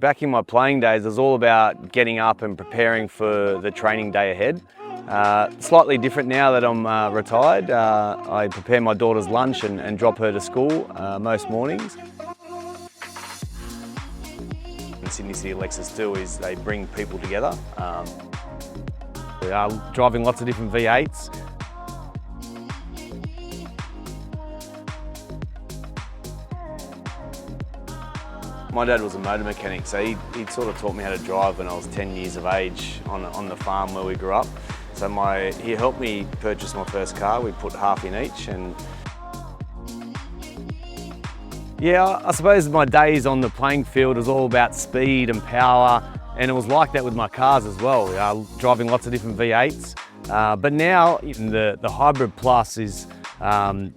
Back in my playing days, it was all about getting up and preparing for the training day ahead. Slightly different now that I'm retired. I prepare my daughter's lunch and drop her to school most mornings. What Sydney City Lexus do is they bring people together. We are driving lots of different V8s. My dad was a motor mechanic, so he sort of taught me how to drive when I was 10 years of age on the farm where we grew up. So he helped me purchase my first car. We put half in each, and yeah, I suppose my days on the playing field was all about speed and power, and it was like that with my cars as well. Driving lots of different V8s, but now the Hybrid Plus is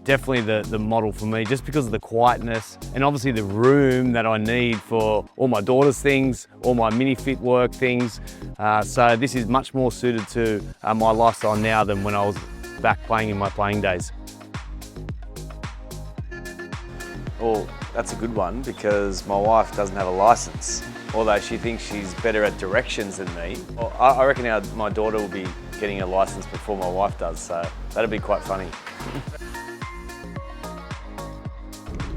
definitely the model for me, just because of the quietness and obviously the room that I need for all my daughter's things, all my mini fit work things. So this is much more suited to my lifestyle now than when I was back playing in my playing days. Well, that's a good one, because my wife doesn't have a license, although she thinks she's better at directions than me. Well, I reckon my daughter will be getting a license before my wife does, so that'll be quite funny.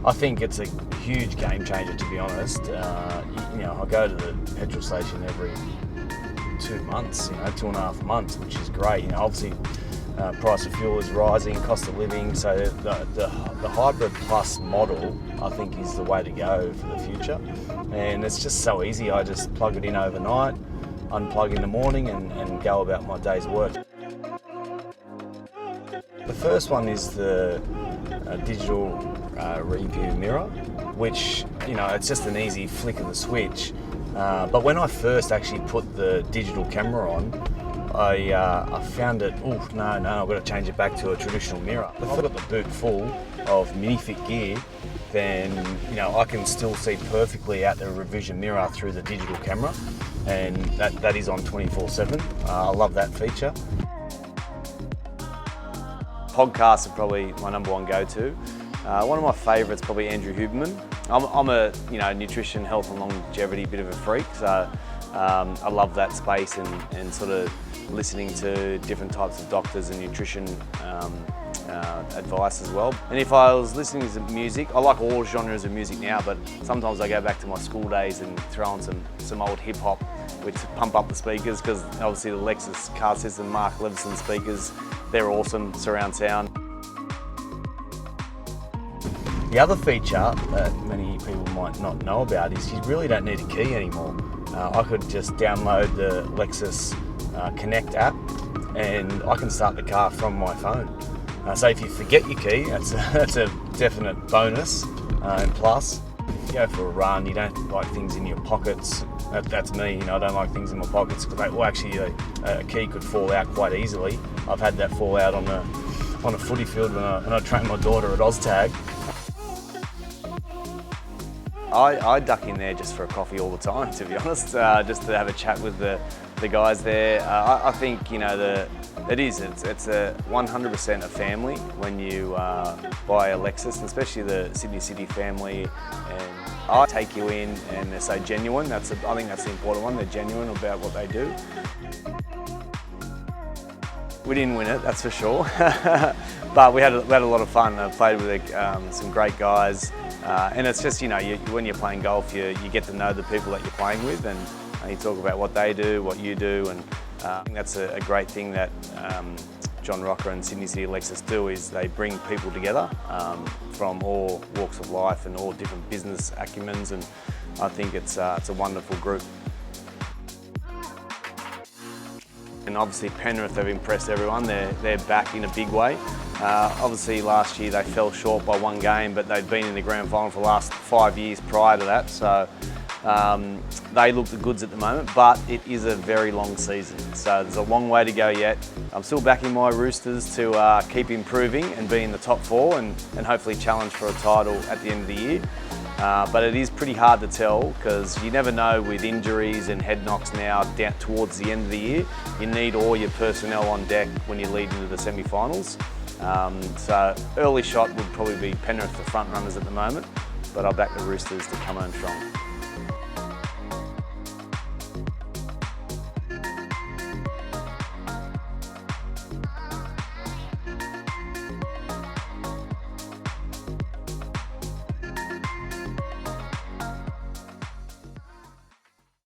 I think it's a huge game changer, to be honest. I go to the petrol station every 2 months, 2.5 months, which is great. Obviously, price of fuel is rising, cost of living, so the Hybrid Plus model, I think, is the way to go for the future. And it's just so easy. I just plug it in overnight, unplug in the morning, and go about my day's work. The first one is the digital review mirror, which, it's just an easy flick of the switch. But when I first actually put the digital camera on, I found it, I've got to change it back to a traditional mirror. If I've got the boot full of mini fit gear, then I can still see perfectly out the revision mirror through the digital camera, and that is on 24/7. I love that feature. Podcasts are probably my number one go-to. One of my favourites is probably Andrew Huberman. I'm a nutrition, health and longevity bit of a freak, so I love that space and sort of listening to different types of doctors and nutrition advice as well. And if I was listening to music, I like all genres of music now, but sometimes I go back to my school days and throw on some old hip hop, which pump up the speakers, because obviously the Lexus car system, Mark Leveson speakers, they're awesome, surround sound. The other feature that many people might not know about is you really don't need a key anymore. I could just download the Lexus Connect app, and I can start the car from my phone. So if you forget your key, that's a definite bonus and plus. If you go for a run, you don't like things in your pockets. That's me, I don't like things in my pockets, because a key could fall out quite easily. I've had that fall out on a footy field when I trained my daughter at OzTag. I duck in there just for a coffee all the time, to be honest, just to have a chat with the guys there. I think it's a 100% a family when you buy a Lexus, especially the Sydney City family. And I take you in, and they're so genuine. I think that's the important one. They're genuine about what they do. We didn't win it, that's for sure, but we had a lot of fun. I played with some great guys. And it's just, when you're playing golf, you get to know the people that you're playing with, and you talk about what they do, what you do, and I think that's a great thing that John Rocker and Sydney City Lexus do, is they bring people together from all walks of life and all different business acumens, and I think it's a wonderful group. And obviously Penrith have impressed everyone. They're back in a big way. Obviously last year they fell short by one game, but they've been in the grand final for the last 5 years prior to that. So they look the goods at the moment, but it is a very long season. So there's a long way to go yet. I'm still backing my Roosters to keep improving and be in the top four, and hopefully challenge for a title at the end of the year. But it is pretty hard to tell, because you never know with injuries and head knocks now down towards the end of the year. You need all your personnel on deck when you lead into the semi-finals. So early shot would probably be Penrith, the front runners at the moment, but I'll back the Roosters to come home strong.